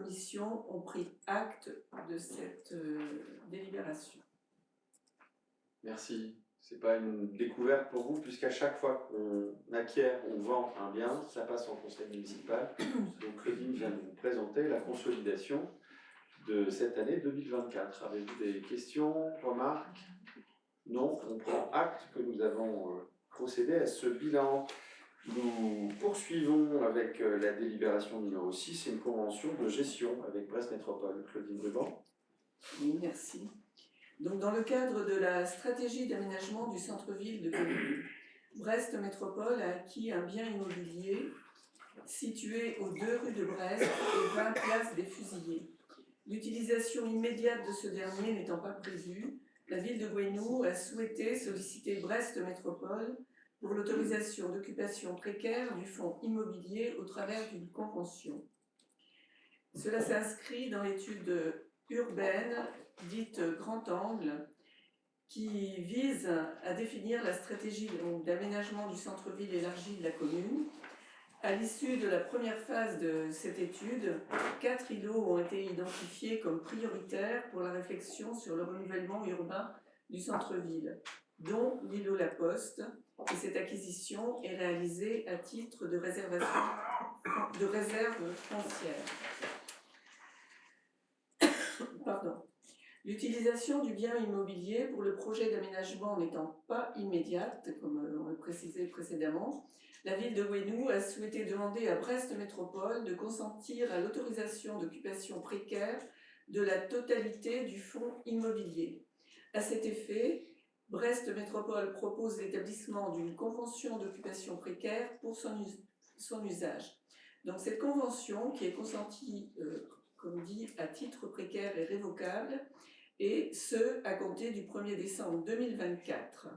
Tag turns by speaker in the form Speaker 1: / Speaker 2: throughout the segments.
Speaker 1: commissions ont pris acte de cette délibération.
Speaker 2: Merci. Ce n'est pas une découverte pour vous, puisqu'à chaque fois qu'on acquiert, on vend un bien, ça passe en conseil municipal. Donc Claudine vient de vous présenter la consolidation de cette année 2024. Avez-vous des questions, remarques? Non, on prend acte que nous avons procédé à ce bilan. Nous poursuivons avec la délibération numéro 6, c'est une convention de gestion avec Brest Métropole. Claudine Deban.
Speaker 1: Oui, merci. Donc, dans le cadre de la stratégie d'aménagement du centre-ville de Gwennou, Brest Métropole a acquis un bien immobilier situé aux 2 rues de Brest et 20 place des Fusillés. L'utilisation immédiate de ce dernier n'étant pas prévue, la ville de Gwennou a souhaité solliciter Brest Métropole pour l'autorisation d'occupation précaire du fonds immobilier au travers d'une convention. Cela s'inscrit dans l'étude urbaine dite Grand Angle, qui vise à définir la stratégie d'aménagement du centre-ville élargi de la commune. À l'issue de la première phase de cette étude, 4 îlots ont été identifiés comme prioritaires pour la réflexion sur le renouvellement urbain du centre-ville, dont l'îlot La Poste, et cette acquisition est réalisée à titre de réserve foncière. L'utilisation du bien immobilier pour le projet d'aménagement n'étant pas immédiate, comme on le précisait précédemment, la ville de Gwennou a souhaité demander à Brest Métropole de consentir à l'autorisation d'occupation précaire de la totalité du fonds immobilier. À cet effet, Brest Métropole propose l'établissement d'une convention d'occupation précaire pour son usage. Donc cette convention, qui est consentie, comme dit, à titre précaire et révocable, et ce, à compter du 1er décembre 2024.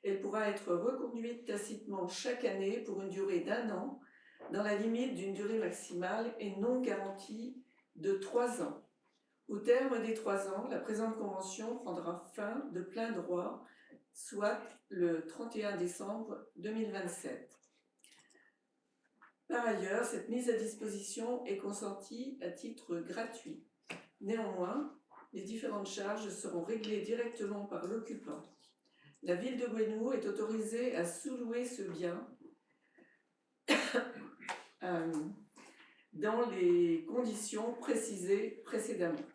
Speaker 1: Elle pourra être reconduite tacitement chaque année pour une durée d'1 an, dans la limite d'une durée maximale et non garantie de 3 ans. Au terme des 3 ans, la présente convention prendra fin de plein droit, soit le 31 décembre 2027. Par ailleurs, cette mise à disposition est consentie à titre gratuit. Néanmoins, les différentes charges seront réglées directement par l'occupant. La ville de Gwennou est autorisée à sous-louer ce bien dans les conditions précisées précédemment.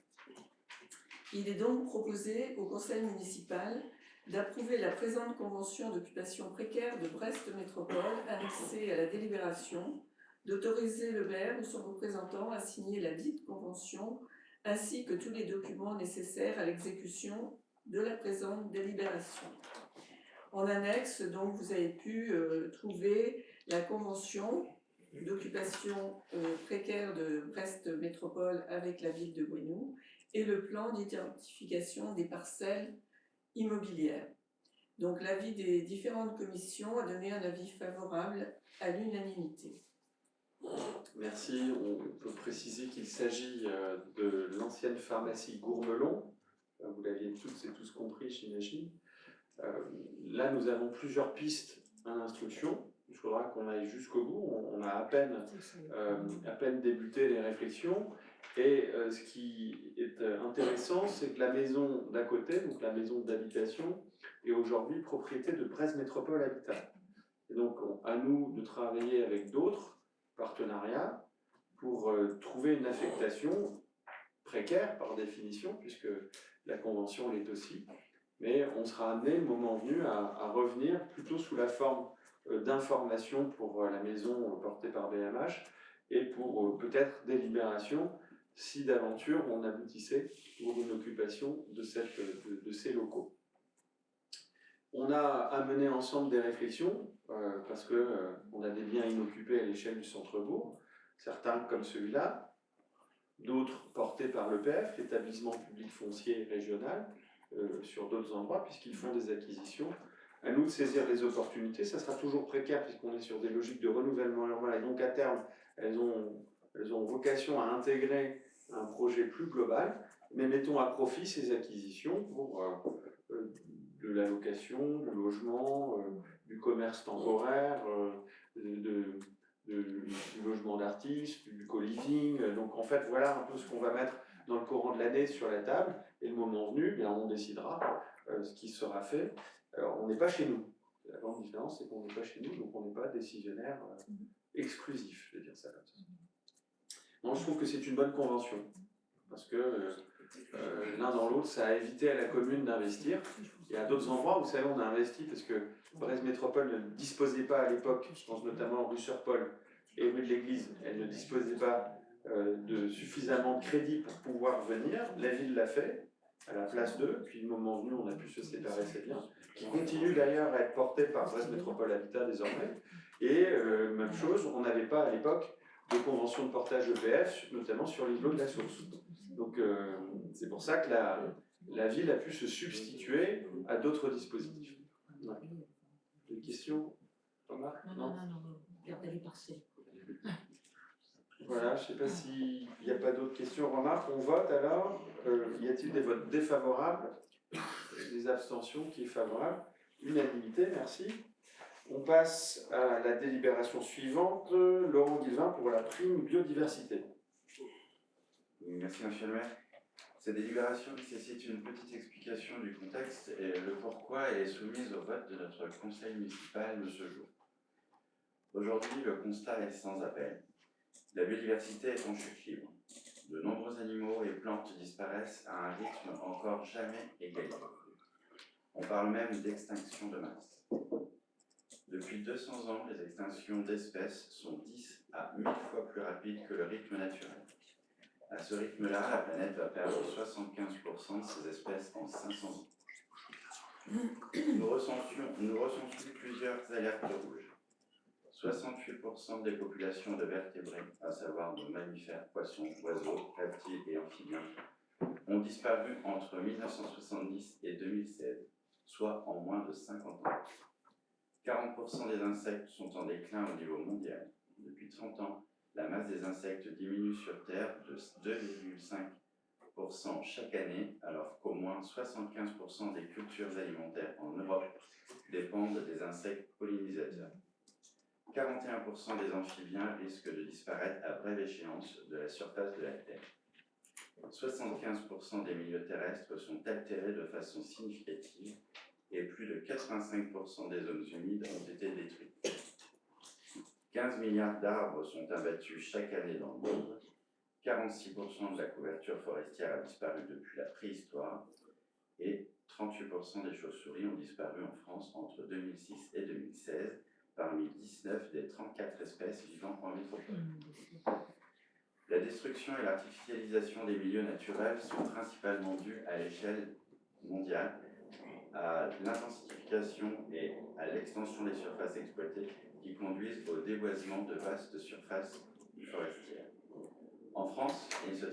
Speaker 1: Il est donc proposé au conseil municipal d'approuver la présente convention d'occupation précaire de Brest Métropole annexée à la délibération, d'autoriser le maire ou son représentant à signer la dite convention ainsi que tous les documents nécessaires à l'exécution de la présente délibération. En annexe, donc, vous avez pu trouver la convention d'occupation précaire de Brest Métropole avec la ville de Gwennou et le plan d'identification des parcelles immobilières. Donc l'avis des différentes commissions a donné un avis favorable à l'unanimité.
Speaker 2: Merci. On peut préciser qu'il s'agit de l'ancienne pharmacie Gourmelon. Vous l'aviez toutes et tous compris, j'imagine. Là, nous avons plusieurs pistes à l'instruction. Il faudra qu'on aille jusqu'au bout. On a à peine débuté les réflexions. Et ce qui est intéressant, c'est que la maison d'à côté, donc la maison d'habitation, est aujourd'hui propriété de Brest Métropole Habitat. Et donc, à nous de travailler avec d'autres partenariats pour trouver une affectation précaire par définition, puisque la convention l'est aussi, mais on sera amené, le moment venu, à revenir plutôt sous la forme d'information pour la maison portée par BMH et pour peut-être délibération si d'aventure on aboutissait pour une occupation de ces locaux. On a amené ensemble des réflexions parce qu'on a des biens inoccupés à l'échelle du centre-bourg, certains comme celui-là, d'autres portés par l'EPF, l'établissement public foncier régional, sur d'autres endroits, puisqu'ils font des acquisitions. À nous de saisir les opportunités. Ça sera toujours précaire, puisqu'on est sur des logiques de renouvellement urbain, et donc à terme, elles ont vocation à intégrer un projet plus global, mais mettons à profit ces acquisitions pour de la location, du logement, du commerce temporaire, de du logement d'artistes, du co-living. Donc en fait, voilà un peu ce qu'on va mettre dans le courant de l'année sur la table. Et le moment venu, bien, on décidera ce qui sera fait. On n'est pas chez nous. La grande différence, c'est qu'on n'est pas chez nous, donc on n'est pas décisionnaire exclusif, je vais dire ça comme ça. Non, je trouve que c'est une bonne convention, parce que l'un dans l'autre, ça a évité à la commune d'investir. Et à d'autres endroits, vous savez, on a investi parce que Brest Métropole ne disposait pas à l'époque, je pense notamment rue sur Paul et rue de l'Église, elle ne disposait pas de suffisamment de crédit pour pouvoir venir. La ville l'a fait à la place d'eux, puis le moment venu, on a pu se séparer, c'est bien. Qui continue d'ailleurs à être porté par Brest Métropole Habitat désormais. Et même chose, on n'avait pas à l'époque de convention de portage EPF, notamment sur l'îlot de la Source. Donc c'est pour ça que la ville a pu se substituer à d'autres dispositifs. Ouais. Des questions, Jean-Marc?
Speaker 3: Non, regardez les parcelles.
Speaker 2: Voilà, je ne sais pas s'il n'y a pas d'autres questions, remarques. On vote alors. Y a-t-il des votes défavorables? Des abstentions? Qui est favorable? Unanimité, merci. On passe à la délibération suivante. Laurent Guilvin pour la prime biodiversité.
Speaker 4: Merci, monsieur le maire. Cette délibération nécessite une petite explication du contexte et le pourquoi elle est soumise au vote de notre conseil municipal de ce jour. Aujourd'hui, le constat est sans appel. La biodiversité est en chute libre. De nombreux animaux et plantes disparaissent à un rythme encore jamais égalé. On parle même d'extinction de masse. Depuis 200 ans, les extinctions d'espèces sont 10 à 1000 fois plus rapides que le rythme naturel. À ce rythme-là, la planète va perdre 75% de ses espèces en 500 ans. Nous recensions plusieurs alertes rouges. 68% des populations de vertébrés, à savoir de mammifères, poissons, oiseaux, reptiles et amphibiens, ont disparu entre 1970 et 2016, soit en moins de 50 ans. 40% des insectes sont en déclin au niveau mondial. Depuis 30 ans, la masse des insectes diminue sur Terre de 2,5% chaque année, alors qu'au moins 75% des cultures alimentaires en Europe dépendent des insectes pollinisateurs. 41% des amphibiens risquent de disparaître à brève échéance de la surface de la Terre. 75% des milieux terrestres sont altérés de façon significative et plus de 85% des zones humides ont été détruites. 15 milliards d'arbres sont abattus chaque année dans le monde. 46% de la couverture forestière a disparu depuis la préhistoire et 38% des chauves-souris ont disparu en France entre 2006 et 2016, parmi 19 des 34 espèces vivant en métropole. La destruction et l'artificialisation des milieux naturels sont principalement dues à l'échelle mondiale à l'intensification et à l'extension des surfaces exploitées qui conduisent au déboisement de vastes surfaces forestières. En France, ils se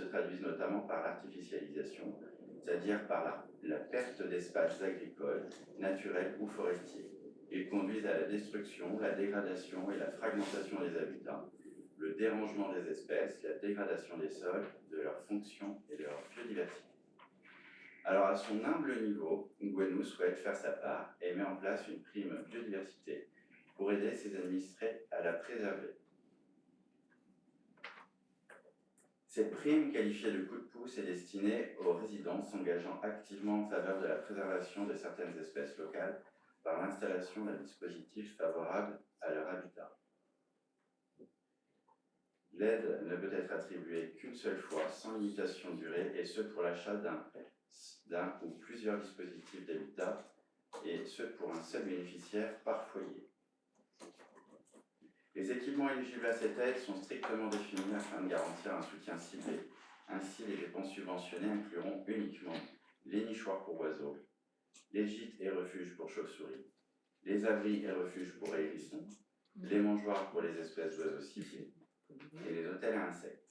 Speaker 4: traduisent notamment par l'artificialisation, c'est-à-dire par la perte d'espaces agricoles, naturels ou forestiers. Ils conduisent à la destruction, la dégradation et la fragmentation des habitats, le dérangement des espèces, la dégradation des sols, de leurs fonctions et de leur biodiversité. Alors, à son humble niveau, Gwenou souhaite faire sa part et met en place une prime biodiversité pour aider ses administrés à la préserver. Cette prime, qualifiée de coup de pouce, est destinée aux résidents s'engageant activement en faveur de la préservation de certaines espèces locales par l'installation d'un dispositif favorable à leur habitat. L'aide ne peut être attribuée qu'une seule fois, sans limitation de durée, et ce pour l'achat d'un ou plusieurs dispositifs d'habitat, et ce pour un seul bénéficiaire par foyer. Les équipements éligibles à cette aide sont strictement définis afin de garantir un soutien ciblé. Ainsi, les dépenses subventionnées incluront uniquement les nichoirs pour oiseaux, les gîtes et refuges pour chauves-souris, les abris et refuges pour hérissons, les mangeoires pour les espèces d'oiseaux ciblés et les hôtels à insectes.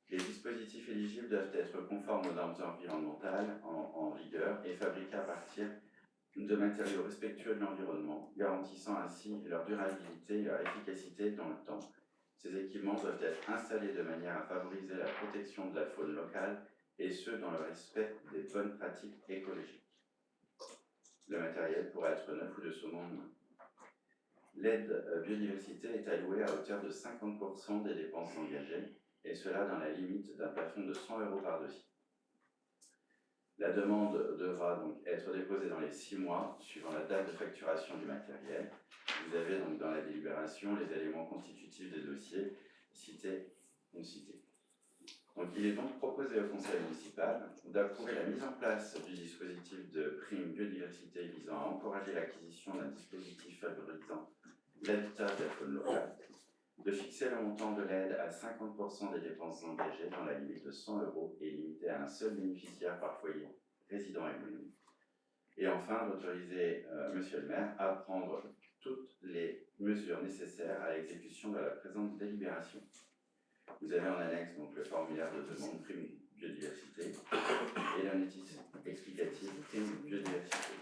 Speaker 4: Les dispositifs éligibles doivent être conformes aux normes environnementales en vigueur et fabriqués à partir de matériaux respectueux de l'environnement, garantissant ainsi leur durabilité et leur efficacité dans le temps. Ces équipements doivent être installés de manière à favoriser la protection de la faune locale et ce, dans le respect des bonnes pratiques écologiques. Le matériel pourra être neuf ou de seconde main. L'aide biodiversité est allouée à hauteur de 50% des dépenses engagées, et cela dans la limite d'un plafond de 100 € par dossier. La demande devra donc être déposée dans les 6 mois suivant la date de facturation du matériel. Vous avez donc dans la délibération les éléments constitutifs des dossiers cités ou cités. Donc, il est donc proposé au conseil municipal d'approuver la mise en place du dispositif de prime biodiversité visant à encourager l'acquisition d'un dispositif favorisant l'habitat de la faune locale, de fixer le montant de l'aide à 50% des dépenses engagées dans la limite de 100 € et limité à un seul bénéficiaire par foyer, résident et moyen. Et enfin, d'autoriser Monsieur le maire à prendre toutes les mesures nécessaires à l'exécution de la présente délibération. Vous avez en annexe donc le formulaire de demande prime biodiversité et la notice explicative prime biodiversité.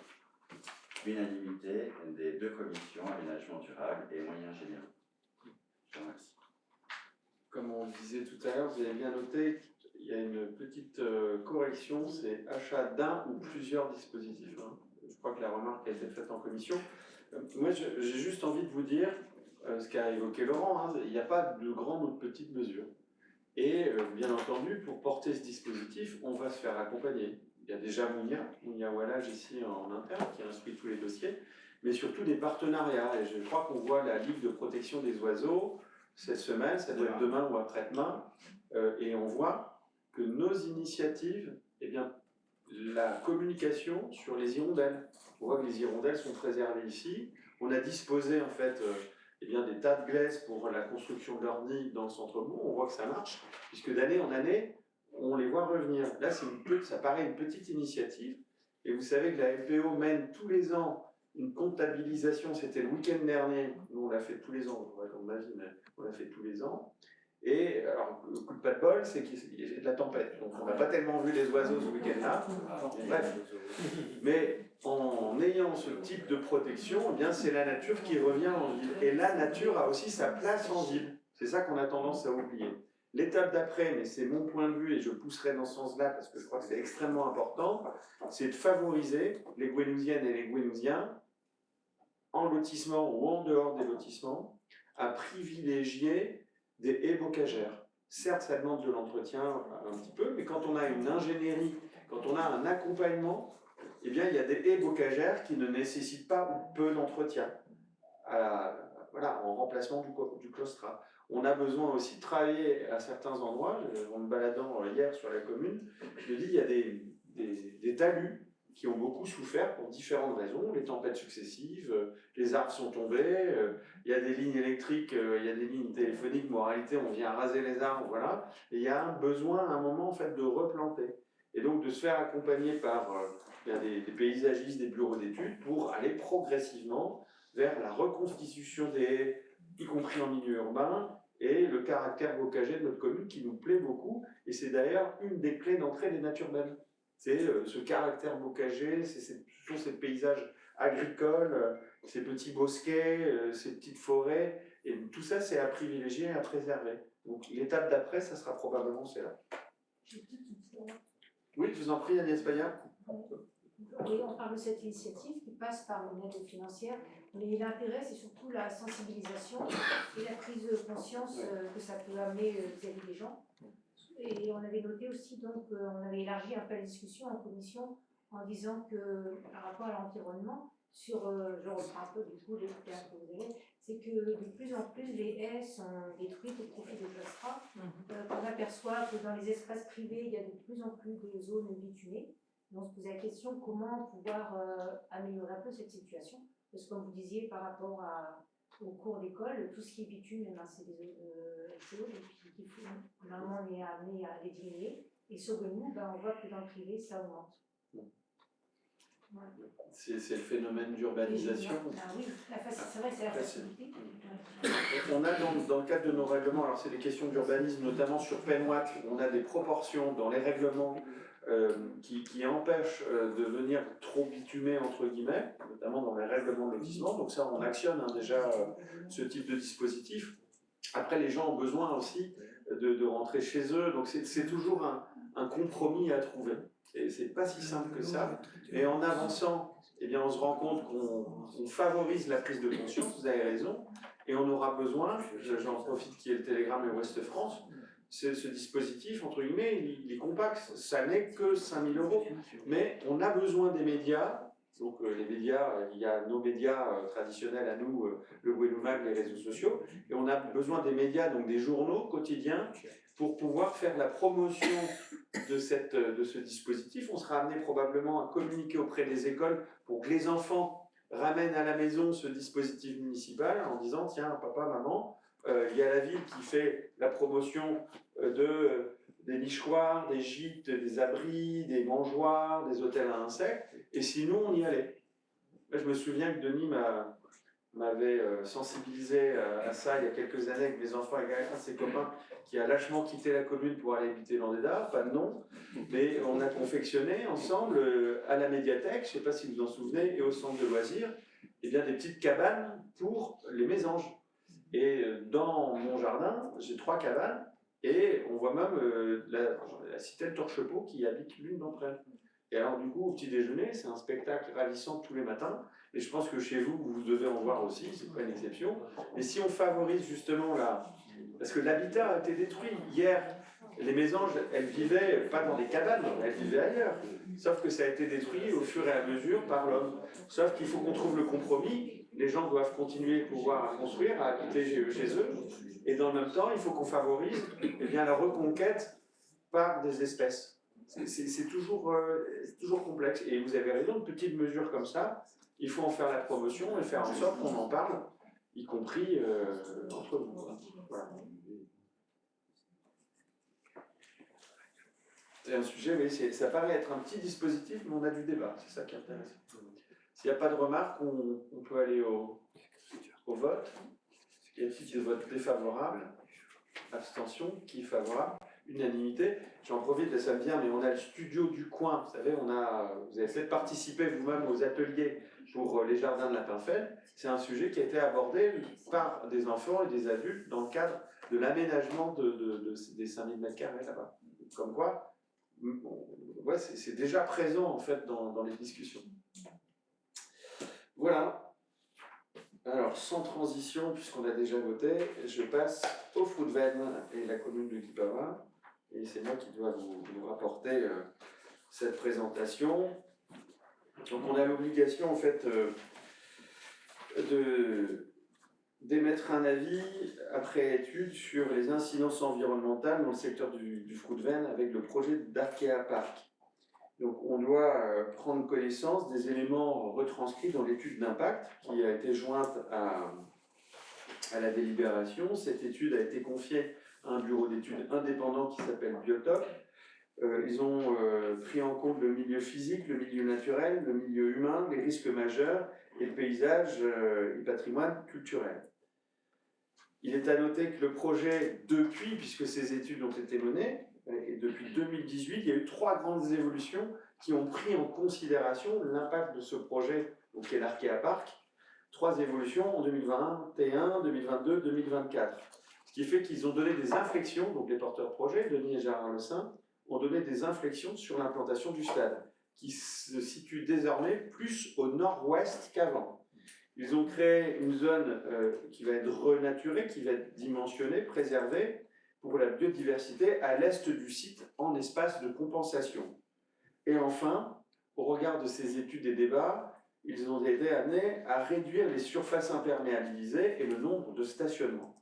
Speaker 4: Unanimité des 2 commissions aménagement durable et moyens généraux. Je vous remercie.
Speaker 2: Comme on disait tout à l'heure, vous avez bien noté, il y a une petite correction, c'est achat d'un ou plusieurs dispositifs. Hein. Je crois que la remarque a été faite en commission. Moi, j'ai juste envie de vous dire, ce qu'a évoqué Laurent, hein, il n'y a pas de grande ou de petite mesure. Et bien entendu, pour porter ce dispositif, on va se faire accompagner. Il y a déjà Mounia Wallage ici en interne qui instruit tous les dossiers, mais surtout des partenariats. Et je crois qu'on voit la Ligue de protection des oiseaux cette semaine, ça doit être demain ou après-demain, et on voit que nos initiatives, eh bien, la communication sur les hirondelles. On voit que les hirondelles sont préservées ici. On a disposé en fait eh bien, des tas de glaises pour la construction de leur nid dans le centre-bourg. On voit que ça marche, puisque d'année en année, on les voit revenir. Là, ça paraît une petite initiative. Et vous savez que la LPO mène tous les ans une comptabilisation. C'était le week-end dernier. Nous, on l'a fait tous les ans. Je raconte ma vie, mais on l'a fait tous les ans. Et alors, le coup de pas de bol, c'est qu'il y a de la tempête. Donc, on n'a pas tellement vu les oiseaux ce week-end-là. Bref. Mais en ayant ce type de protection, eh bien, c'est la nature qui revient en ville. Et la nature a aussi sa place en ville. C'est ça qu'on a tendance à oublier. L'étape d'après, mais c'est mon point de vue et je pousserai dans ce sens-là parce que je crois que c'est extrêmement important, c'est de favoriser les Guénousiennes et les Guénousiens en lotissement ou en dehors des lotissements à privilégier des haies bocagères. Certes, ça demande de l'entretien un petit peu, mais quand on a une ingénierie, quand on a un accompagnement, eh bien, il y a des haies bocagères qui ne nécessitent pas ou peu d'entretien, voilà, en remplacement du claustrat. On a besoin aussi de travailler à certains endroits. En me baladant hier sur la commune, je me dis il y a des talus qui ont beaucoup souffert pour différentes raisons, les tempêtes successives, les arbres sont tombés, il y a des lignes électriques, il y a des lignes téléphoniques, mais en réalité on vient raser les arbres, voilà, et il y a un besoin à un moment en fait de replanter. Et donc de se faire accompagner par des paysagistes, des bureaux d'études pour aller progressivement vers la reconstitution des haies, y compris en milieu urbain, et le caractère bocager de notre commune qui nous plaît beaucoup, et c'est d'ailleurs une des clés d'entrée des Natureben. C'est ce caractère bocager, ce sont ces paysages agricoles, ces petits bosquets, ces petites forêts, et tout ça c'est à privilégier et à préserver. Donc l'étape d'après, ça sera probablement celle-là. Oui, je vous en prie, Agnès Payard.
Speaker 3: Oui, on parle de cette initiative qui passe par une aide financière, mais l'intérêt c'est surtout la sensibilisation et la prise de conscience que ça peut amener vis-à-vis des gens. Et on avait noté aussi, donc, on avait élargi un peu la discussion en commission en disant que par rapport à l'environnement, je reprends un peu du coup les termes que vous avez, c'est que de plus en plus les haies sont détruites au profit de claustras. On aperçoit que dans les espaces privés, il y a de plus en plus de zones bitumées. Donc, on se posait la question comment pouvoir améliorer un peu cette situation. Parce que comme vous disiez, par rapport au cours d'école, tout ce qui est bitume, c'est des choses, et puis normalement on est amené à les diminuer. Et sur nous, on voit que dans le privé, ça augmente. Ouais.
Speaker 2: C'est le phénomène d'urbanisation.
Speaker 3: Oui, c'est vrai, c'est la facilité.
Speaker 2: On a dans le cadre de nos règlements, alors c'est des questions d'urbanisme, notamment sur Penwatt, on a des proportions dans les règlements qui empêchent de venir trop bitumé, entre guillemets, notamment dans les règlements de lotissement. Donc ça, on actionne déjà ce type de dispositif. Après, les gens ont besoin aussi de rentrer chez eux, donc c'est toujours un compromis à trouver. Et c'est pas si simple que ça. Et en avançant, eh bien, on se rend compte qu'on favorise la prise de conscience, vous avez raison, et on aura besoin, j'en profite qu'il y ait le Télégramme et Ouest France, ce dispositif, entre guillemets, il est compact, ça n'est que 5 000 €, mais on a besoin des médias. Donc les médias, il y a nos médias traditionnels à nous, le web, les réseaux sociaux, et on a besoin des médias, donc des journaux quotidiens, pour pouvoir faire la promotion de ce dispositif. On sera amené probablement à communiquer auprès des écoles pour que les enfants ramènent à la maison ce dispositif municipal en disant « Tiens, papa, maman, il y a la ville qui fait la promotion des nichoirs, des gîtes, des abris, des mangeoires, des hôtels à insectes, et sinon on y allait. » Je me souviens que Denis m'avait sensibilisé à ça il y a quelques années avec mes enfants et un de ses copains qui a lâchement quitté la commune pour aller habiter dans Dédard, pas de nom, mais on a confectionné ensemble à la médiathèque, je ne sais pas si vous en souvenez, et au centre de loisirs, eh bien, des petites cabanes pour les mésanges. Et dans mon jardin, j'ai 3 cabanes, et on voit même la citelle Torchepeau qui habite l'une d'entre elles. Et alors du coup, au petit déjeuner, c'est un spectacle ravissant tous les matins, et je pense que chez vous, vous devez en voir aussi, c'est pas une exception. Mais si on favorise justement parce que l'habitat a été détruit. Hier, les mésanges, elles vivaient pas dans des cabanes, elles vivaient ailleurs. Sauf que ça a été détruit au fur et à mesure par l'homme. Sauf qu'il faut qu'on trouve le compromis. Les gens doivent continuer à pouvoir construire, à habiter chez eux. Et dans le même temps, il faut qu'on favorise bien, la reconquête par des espèces. C'est toujours complexe. Et vous avez raison, de petites mesures comme ça, il faut en faire la promotion et faire en sorte qu'on en parle, y compris entre nous. Voilà. C'est un sujet, mais ça paraît être un petit dispositif, mais on a du débat, c'est ça qui est intéressant. S'il n'y a pas de remarques, on peut aller au vote. Y a-t-il de vote défavorable? Abstention, qui est favorable? Unanimité. J'en profite, ça me vient, mais on a le studio du coin. Vous savez, vous avez peut-être participé vous-même aux ateliers pour les jardins de la Pinfel. C'est un sujet qui a été abordé par des enfants et des adultes dans le cadre de l'aménagement des 5000 m² là-bas. Comme quoi, ouais, c'est déjà présent en fait dans les discussions. Voilà. Alors, sans transition, puisqu'on a déjà voté, je passe au Fruitven et la commune de Guipava. Et c'est moi qui dois vous rapporter cette présentation. Donc, on a l'obligation, en fait, d'émettre un avis après étude sur les incidences environnementales dans le secteur du Fruitven avec le projet d'Arkea Park. Donc, on doit prendre connaissance des éléments retranscrits dans l'étude d'impact qui a été jointe à la délibération. Cette étude a été confiée à un bureau d'études indépendant qui s'appelle Biotope. Ils ont pris en compte le milieu physique, le milieu naturel, le milieu humain, les risques majeurs et le paysage et patrimoine culturel. Il est à noter que le projet, puisque ces études ont été menées, et depuis 2018, il y a eu 3 grandes évolutions qui ont pris en considération l'impact de ce projet, donc qui est l'Arkea Park. 3 évolutions en 2021, 2022, 2024. Ce qui fait qu'ils ont donné des inflexions, donc les porteurs de projet, Denis et Gérard Le Saint, ont donné des inflexions sur l'implantation du stade, qui se situe désormais plus au nord-ouest qu'avant. Ils ont créé une zone qui va être renaturée, qui va être dimensionnée, préservée, pour la biodiversité à l'est du site en espace de compensation. Et enfin, au regard de ces études et débats, ils ont été amenés à réduire les surfaces imperméabilisées et le nombre de stationnements.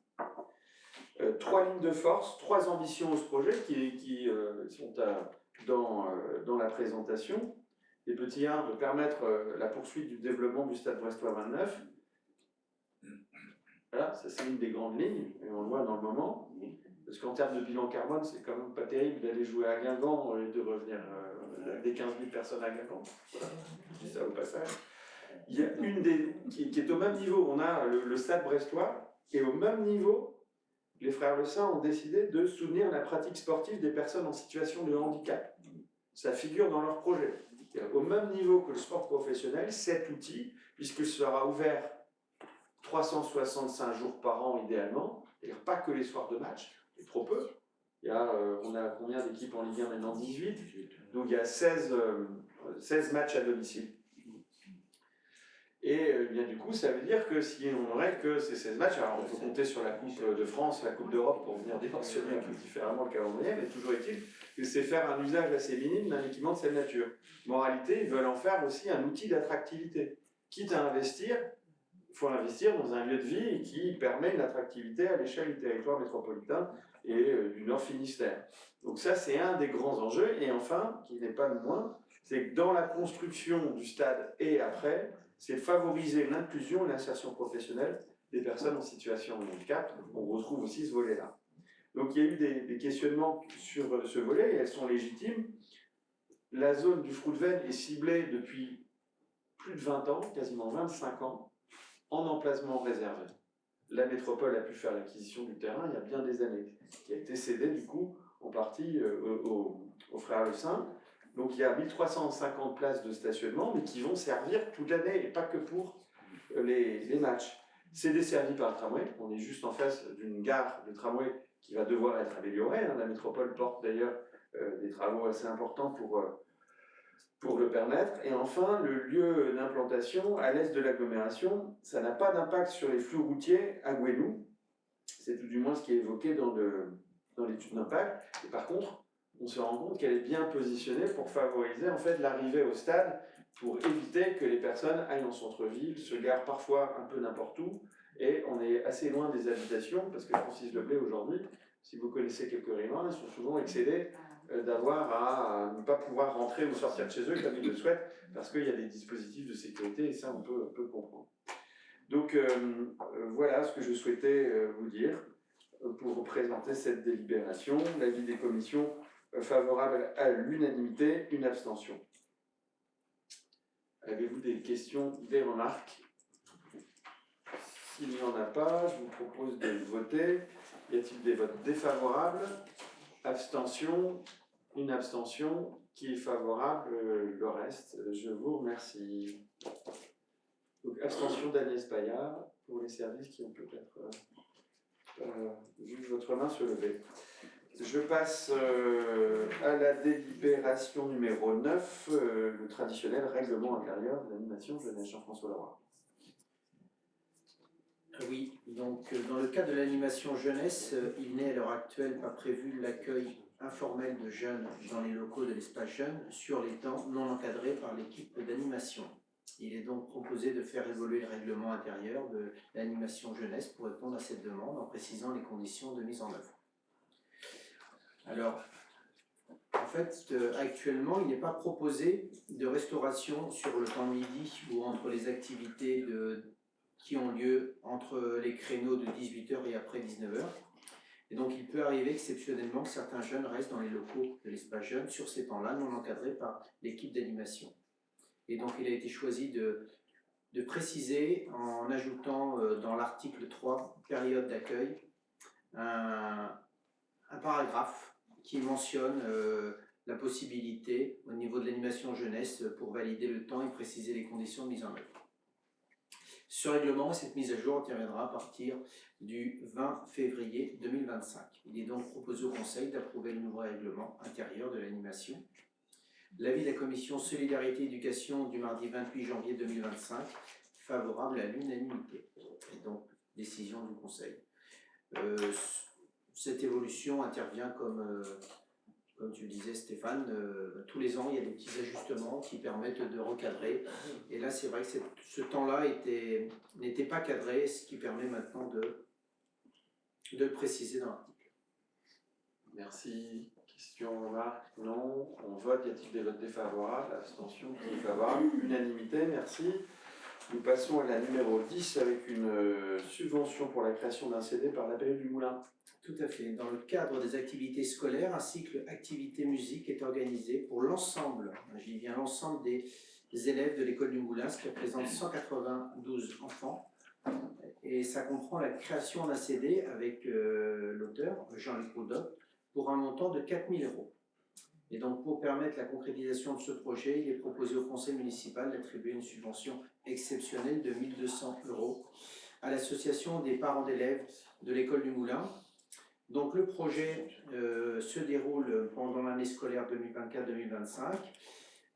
Speaker 2: 3 lignes de force, 3 ambitions au projet qui sont dans la présentation. Les petits 1 de permettre la poursuite du développement du stade brestois 29. Voilà, ça c'est une des grandes lignes, et on le voit dans le moment. Parce qu'en termes de bilan carbone, c'est quand même pas terrible d'aller jouer à Guingamp et de revenir des 15 000 personnes à Guingamp. Voilà, je dis ça au passage. Il y a une qui est au même niveau. On a le stade brestois, et au même niveau, les frères Le Saint ont décidé de soutenir la pratique sportive des personnes en situation de handicap. Ça figure dans leur projet. Au même niveau que le sport professionnel, cet outil, puisqu'il sera ouvert 365 jours par an idéalement, et pas que les soirs de match, c'est trop peu. On a combien d'équipes en Ligue 1 maintenant? 18. Donc il y a 16 matchs à domicile. Et bien du coup, ça veut dire que si on n'aurait que ces 16 matchs, alors on peut compter sur la Coupe de France, la Coupe d'Europe pour venir dimensionner un peu différemment le calendrier, mais toujours est-il que c'est faire un usage assez minime d'un équipement de cette nature. Moralité, ils veulent en faire aussi un outil d'attractivité. Quitte à investir, il faut investir dans un lieu de vie qui permet une attractivité à l'échelle du territoire métropolitain et du Nord Finistère. Donc ça, c'est un des grands enjeux. Et enfin, qui n'est pas le moins, c'est que dans la construction du stade et après, c'est de favoriser l'inclusion et l'insertion professionnelle des personnes en situation de handicap. On retrouve aussi ce volet-là. Donc il y a eu des questionnements sur ce volet et elles sont légitimes. La zone du Fruitven est ciblée depuis plus de 20 ans, quasiment 25 ans, en emplacement réservé. La métropole a pu faire l'acquisition du terrain il y a bien des années, qui a été cédé du coup en partie aux frères Le Saint. Donc il y a 1350 places de stationnement, mais qui vont servir toute l'année et pas que pour les matchs. C'est desservi par le tramway. On est juste en face d'une gare de tramway qui va devoir être améliorée. La métropole porte d'ailleurs des travaux assez importants pour le permettre. Et enfin, le lieu d'implantation à l'est de l'agglomération, ça n'a pas d'impact sur les flux routiers à Gouesnou. C'est tout du moins ce qui est évoqué dans l'étude d'impact. Et par contre, on se rend compte qu'elle est bien positionnée pour favoriser en fait l'arrivée au stade, pour éviter que les personnes aillent en centre-ville, se garent parfois un peu n'importe où, et on est assez loin des habitations, parce que Francis Leblay aujourd'hui, si vous connaissez quelques riverains, ils sont souvent excédés d'avoir à ne pas pouvoir rentrer ou sortir de chez eux comme ils le souhaitent, parce qu'il y a des dispositifs de sécurité, et ça on peut comprendre. Donc voilà ce que je souhaitais vous dire pour présenter cette délibération. L'avis des commissions favorable à l'unanimité, une abstention. Avez-vous des questions, des remarques? S'il n'y en a pas, je vous propose de voter. Y a-t-il des votes défavorables? Abstention, une abstention. Qui est favorable? Le reste, je vous remercie. Donc, abstention d'Agnès Paillard pour les services qui ont peut-être vu votre main se lever. Je passe à la délibération numéro 9, le traditionnel règlement intérieur de l'animation jeunesse. Jean-François Leroy.
Speaker 5: Oui, donc dans le cas de l'animation jeunesse, il n'est à l'heure actuelle pas prévu l'accueil informel de jeunes dans les locaux de l'espace jeune sur les temps non encadrés par l'équipe d'animation. Il est donc proposé de faire évoluer le règlement intérieur de l'animation jeunesse pour répondre à cette demande en précisant les conditions de mise en œuvre. Alors, en fait, actuellement, il n'est pas proposé de restauration sur le temps de midi ou entre les activités qui ont lieu entre les créneaux de 18h et après 19h. Et donc, il peut arriver exceptionnellement que certains jeunes restent dans les locaux de l'espace jeune sur ces temps-là, non encadrés par l'équipe d'animation. Et donc, il a été choisi de préciser en ajoutant dans l'article 3, période d'accueil, un paragraphe qui mentionne la possibilité au niveau de l'animation jeunesse pour valider le temps et préciser les conditions de mise en œuvre. Ce règlement, cette mise à jour interviendra à partir du 20 février 2025. Il est donc proposé au Conseil d'approuver le nouveau règlement intérieur de l'animation. L'avis de la Commission Solidarité et Éducation du mardi 28 janvier 2025, favorable à l'unanimité. Et donc, décision du Conseil. Cette évolution intervient comme tu le disais Stéphane, tous les ans il y a des petits ajustements qui permettent de recadrer. Et là c'est vrai que ce temps-là n'était pas cadré, ce qui permet maintenant de le préciser dans l'article.
Speaker 2: Merci. Question, remarque? Non. On vote. Y a-t-il des votes défavorables? Abstention? Qui est favorable? Unanimité, merci. Nous passons à la numéro 10 avec une subvention pour la création d'un CD par l'APE du Moulin.
Speaker 5: Tout à fait. Dans le cadre des activités scolaires, un cycle activité musique est organisé pour l'ensemble, j'y viens l'ensemble des élèves de l'école du Moulin, ce qui représente 192 enfants. Et ça comprend la création d'un CD avec l'auteur, Jean-Luc Roudot, pour un montant de 4 000 €. Et donc, pour permettre la concrétisation de ce projet, il est proposé au conseil municipal d'attribuer une subvention exceptionnelle de 1 200 € à l'association des parents d'élèves de l'école du Moulin. Donc, le projet se déroule pendant l'année scolaire 2024-2025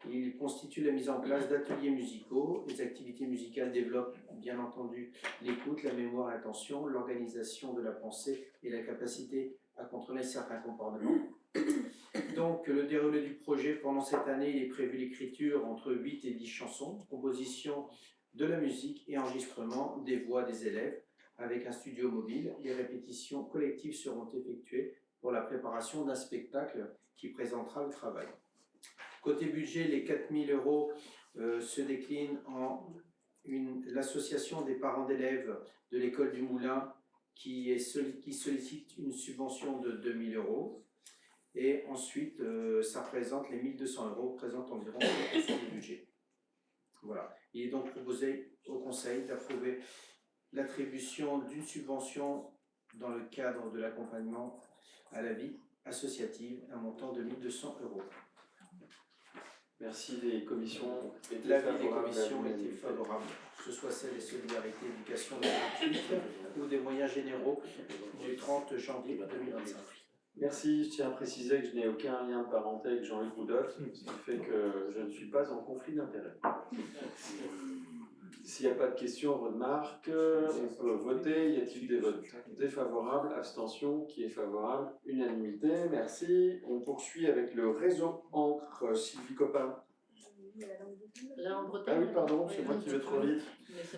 Speaker 5: Il constitue la mise en place d'ateliers musicaux. Les activités musicales développent bien entendu l'écoute, la mémoire, l'attention, l'organisation de la pensée et la capacité à contrôler certains comportements. Donc, le déroulé du projet pendant cette année, il est prévu l'écriture entre 8 et 10 chansons, composition de la musique et enregistrement des voix des élèves avec un studio mobile. Les répétitions collectives seront effectuées pour la préparation d'un spectacle qui présentera le travail. Côté budget, les 4 000 € se déclinent en l'association des parents d'élèves de l'école du Moulin qui sollicite une subvention de 2 000 €. Et ensuite, ça représente les 1 200 € représentent environ 1% du budget. Voilà. Il est donc proposé au Conseil d'approuver l'attribution d'une subvention dans le cadre de l'accompagnement à la vie associative, un montant de 1 200 €.
Speaker 2: Merci. Les commissions étaient
Speaker 5: L'avis des
Speaker 2: favorables.
Speaker 5: commissions était favorable, que ce soit celle des solidarités, éducation, ou des moyens généraux du 30 janvier 2025.
Speaker 2: Merci, je tiens à préciser que je n'ai aucun lien de parenté avec Jean-Luc Boudotte, ce qui fait que je ne suis pas en conflit d'intérêts. S'il n'y a pas de questions, remarques, on peut voter. Y a-t-il des votes défavorables, abstention, qui est favorable, unanimité, merci. On poursuit avec le réseau Encre, Sylvie Copin.
Speaker 6: Là en Bretagne.
Speaker 2: Ah oui, pardon, c'est moi qui vais trop vite.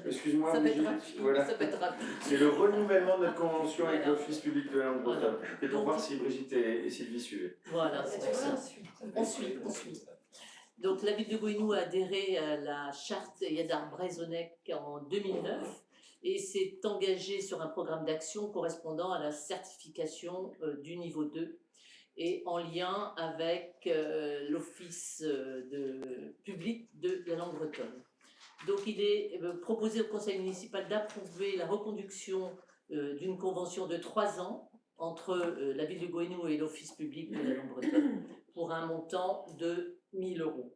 Speaker 2: Excuse-moi,
Speaker 6: ça peut être
Speaker 2: Brigitte.
Speaker 6: rapide.
Speaker 2: Voilà.
Speaker 6: Ça peut être rapide.
Speaker 2: C'est le renouvellement de notre convention avec
Speaker 6: Voilà.
Speaker 2: l'Office public de la langue bretonne.
Speaker 6: Voilà.
Speaker 2: Et pour
Speaker 6: Donc-
Speaker 2: voir si Brigitte et Sylvie suivaient.
Speaker 6: Voilà, c'est pour ça. On suit. Donc la ville de Gouesnou a adhéré à la charte Yadar Brezonec en 2009 et s'est engagée sur un programme d'action correspondant à la certification du niveau 2 et en lien avec l'Office public de la langue bretonne. Donc il est proposé au conseil municipal d'approuver la reconduction d'une convention de 3 ans entre la ville de Gouesnou et l'Office public de la langue bretonne pour un montant de 1 000 €.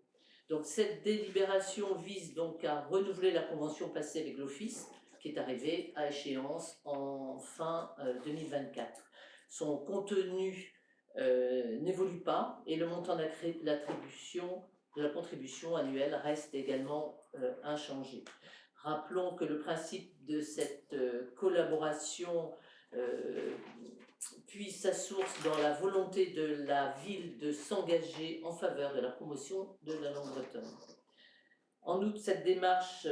Speaker 6: Donc cette délibération vise donc à renouveler la convention passée avec l'Office qui est arrivée à échéance en fin 2024. Son contenu n'évolue pas et le montant d'attribution de la contribution annuelle reste également inchangé. Rappelons que le principe de cette collaboration puise sa source dans la volonté de la ville de s'engager en faveur de la promotion de la langue bretonne. En outre, cette démarche,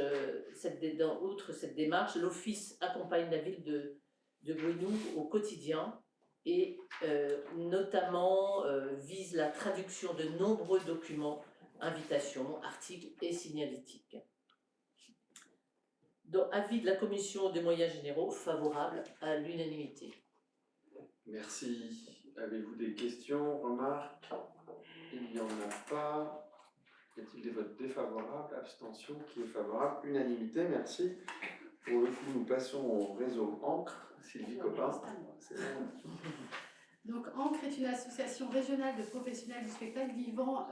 Speaker 6: l'Office accompagne la ville de Gouesnou au quotidien et notamment vise la traduction de nombreux documents, invitations, articles et signalétiques. Donc, avis de la commission des moyens généraux favorable à l'unanimité.
Speaker 2: Merci. Avez-vous des questions, remarques? Il n'y en a pas. Y a-t-il des votes défavorables, abstention, qui est favorable, unanimité, merci. Pour le coup, nous passons au réseau Encre. Sylvie Copin. C'est bon.
Speaker 7: Donc Encre est une association régionale de professionnels du spectacle vivant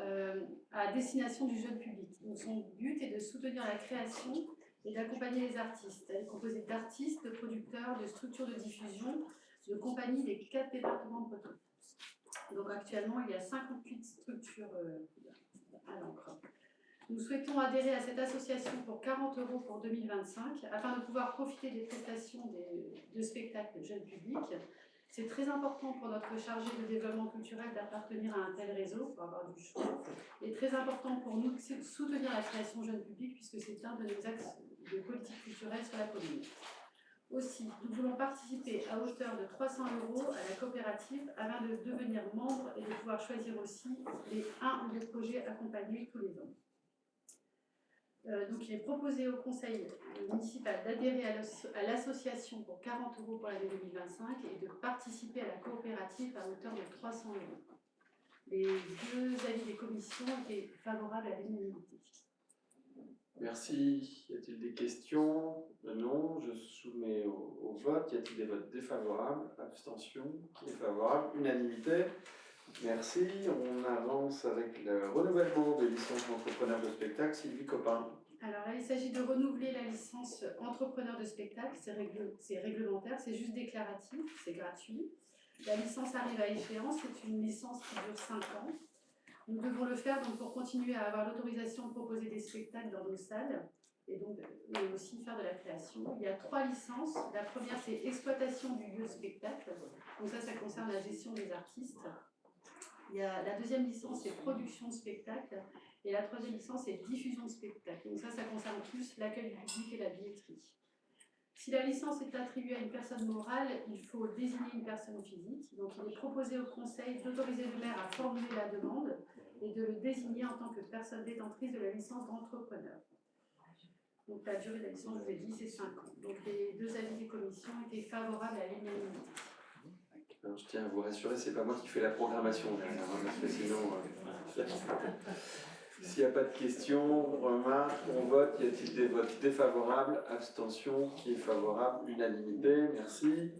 Speaker 7: à destination du jeune public. Donc, son but est de soutenir la création et d'accompagner les artistes. Elle est composée d'artistes, de producteurs, de structures de diffusion, de compagnies des 4 départements de Bretagne. Donc actuellement, il y a 58 structures à l'Encre. Nous souhaitons adhérer à cette association pour 40 € pour 2025 afin de pouvoir profiter des prestations de spectacles jeunes publics. C'est très important pour notre chargé de développement culturel d'appartenir à un tel réseau pour avoir du choix. Et très important pour nous de soutenir la création jeune public puisque c'est un de nos axes de politique culturelle sur la commune. Aussi, nous voulons participer à hauteur de 300 € à la coopérative afin de devenir membre et de pouvoir choisir aussi les 1 ou 2 projets accompagnés tous les ans. Donc il est proposé au conseil municipal d'adhérer à l'association pour 40 € pour l'année 2025 et de participer à la coopérative à hauteur de 300 €. Les 2 avis des commissions étaient favorables à l'unanimité.
Speaker 2: Merci. Y a-t-il des questions? Non. Je soumets au vote. Y a-t-il des votes défavorables? Abstention? Qui est favorable? Unanimité. Merci. On avance avec le renouvellement des licences d'entrepreneurs de spectacle. Sylvie Copin.
Speaker 7: Alors là, il s'agit de renouveler la licence entrepreneur de spectacle. C'est réglementaire, c'est juste déclaratif, c'est gratuit. La licence arrive à échéance, c'est une licence qui dure 5 ans. Nous devons le faire donc, pour continuer à avoir l'autorisation de proposer des spectacles dans nos salles et donc mais aussi faire de la création. Il y a 3 licences. La première, c'est exploitation du lieu de spectacle. Donc ça concerne la gestion des artistes. Il y a la deuxième licence, c'est production de spectacle. Et la troisième licence, c'est diffusion de spectacle. Donc ça concerne plus l'accueil du public et la billetterie. Si la licence est attribuée à une personne morale, il faut désigner une personne physique. Donc il est proposé au Conseil d'autoriser le maire à formuler la demande et de le désigner en tant que personne détentrice de la licence d'entrepreneur. Donc la durée de la licence, je vous ai dit, c'est 5 ans. Donc les 2 avis des commissions étaient favorables à l'unanimité.
Speaker 2: Alors, je tiens à vous rassurer, c'est pas moi qui fais la programmation derrière, hein, parce que sinon, s'il n'y a pas de questions, remarques, on vote. Y a-t-il des votes défavorables, abstention, qui est favorable, unanimité, merci.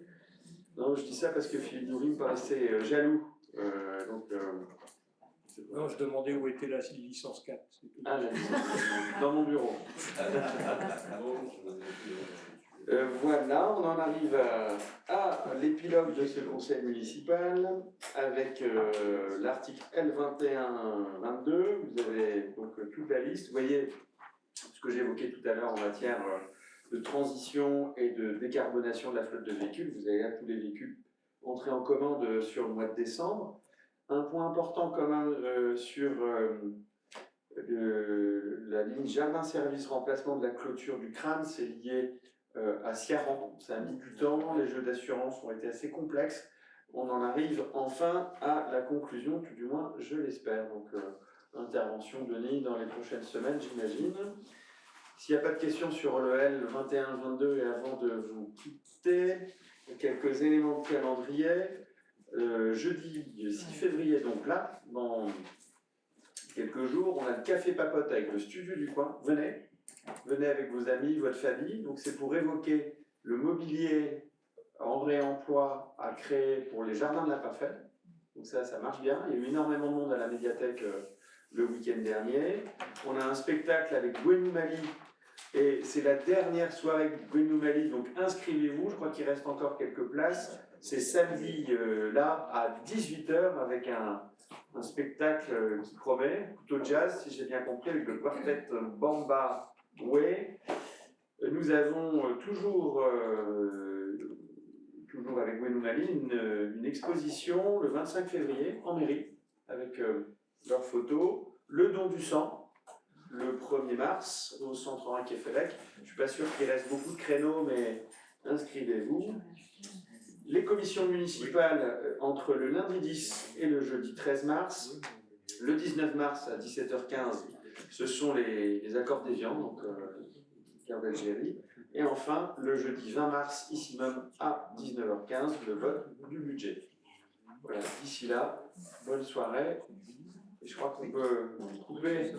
Speaker 2: Non, je dis ça parce que Philippe Noury me paraissait jaloux.
Speaker 8: Non, je demandais où était la licence 4.
Speaker 2: Ah, la licence, dans mon bureau. Voilà, on en arrive à l'épilogue de ce conseil municipal avec l'article L21-22. Vous avez donc toute la liste. Vous voyez ce que j'évoquais tout à l'heure en matière de transition et de décarbonation de la flotte de véhicules. Vous avez là tous les véhicules entrés en commande sur le mois de décembre. Un point important quand même sur la ligne jardin-service remplacement de la clôture du crâne, c'est lié à Ciaran. Ça a mis du temps, les jeux d'assurance ont été assez complexes. On en arrive enfin à la conclusion, tout du moins je l'espère. Donc intervention donnée dans les prochaines semaines, j'imagine. S'il n'y a pas de questions sur le L21-22 et avant de vous quitter, quelques éléments de calendrier. Jeudi 6 février, donc là, dans quelques jours, on a le café papote avec le studio du coin. Venez avec vos amis, votre famille. Donc c'est pour évoquer le mobilier en réemploi à créer pour les jardins de la Parfaite. Donc ça marche bien. Il y a eu énormément de monde à la médiathèque le week-end dernier. On a un spectacle avec Gwenou Mali. Et c'est la dernière soirée de Gwenou Mali, donc inscrivez-vous. Je crois qu'il reste encore quelques places. C'est samedi là à 18h avec un spectacle qui promet, plutôt jazz si j'ai bien compris, avec le quartet Bamba Way. Nous avons toujours avec Gwenou Mali une exposition le 25 février en mairie avec leurs photos, le don du sang le 1er mars au centre 1 Kefelec. Je ne suis pas sûr qu'il reste beaucoup de créneaux, mais inscrivez-vous. Les commissions municipales entre le lundi 10 et le jeudi 13 mars, le 19 mars à 17h15, ce sont les accords d'Évian, donc Gare d'Algérie. Et enfin, le jeudi 20 mars, ici même à 19h15, le vote du budget. Voilà, d'ici là, bonne soirée. Et je crois qu'on peut couper.